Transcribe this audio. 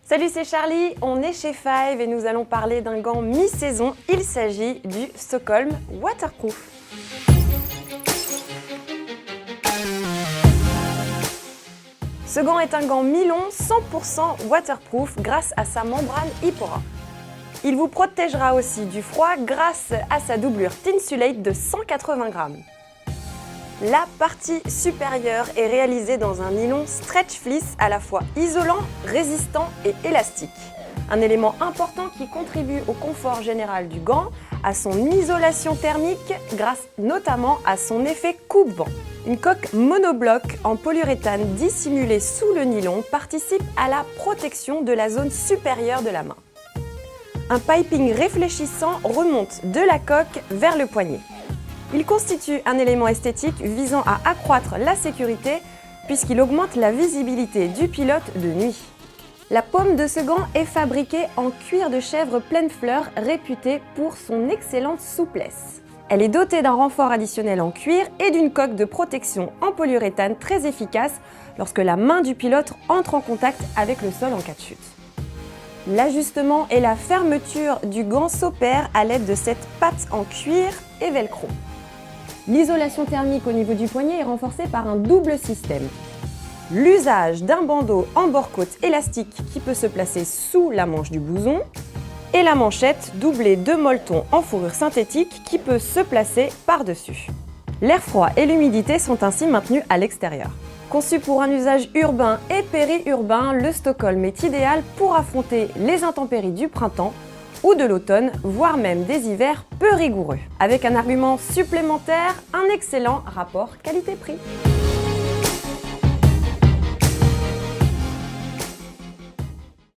Salut, c'est Charlie, on est chez Five et nous allons parler d'un gant mi-saison. Il s'agit du Stockholm Waterproof. Ce gant est un gant mi-long 100% waterproof grâce à sa membrane Hypora. Il vous protégera aussi du froid grâce à sa doublure Thinsulate de 180 grammes. La partie supérieure est réalisée dans un nylon stretch fleece à la fois isolant, résistant et élastique. Un élément important qui contribue au confort général du gant, à son isolation thermique grâce notamment à son effet coupe-vent. Une coque monobloc en polyuréthane dissimulée sous le nylon participe à la protection de la zone supérieure de la main. Un piping réfléchissant remonte de la coque vers le poignet. Il constitue un élément esthétique visant à accroître la sécurité puisqu'il augmente la visibilité du pilote de nuit. La paume de ce gant est fabriquée en cuir de chèvre pleine fleur réputé pour son excellente souplesse. Elle est dotée d'un renfort additionnel en cuir et d'une coque de protection en polyuréthane très efficace lorsque la main du pilote entre en contact avec le sol en cas de chute. L'ajustement et la fermeture du gant s'opèrent à l'aide de cette patte en cuir et velcro. L'isolation thermique au niveau du poignet est renforcée par un double système. L'usage d'un bandeau en bord-côte élastique qui peut se placer sous la manche du blouson et la manchette doublée de molleton en fourrure synthétique qui peut se placer par-dessus. L'air froid et l'humidité sont ainsi maintenus à l'extérieur. Conçu pour un usage urbain et périurbain, le Stockholm est idéal pour affronter les intempéries du printemps ou de l'automne, voire même des hivers peu rigoureux. Avec un argument supplémentaire, un excellent rapport qualité-prix.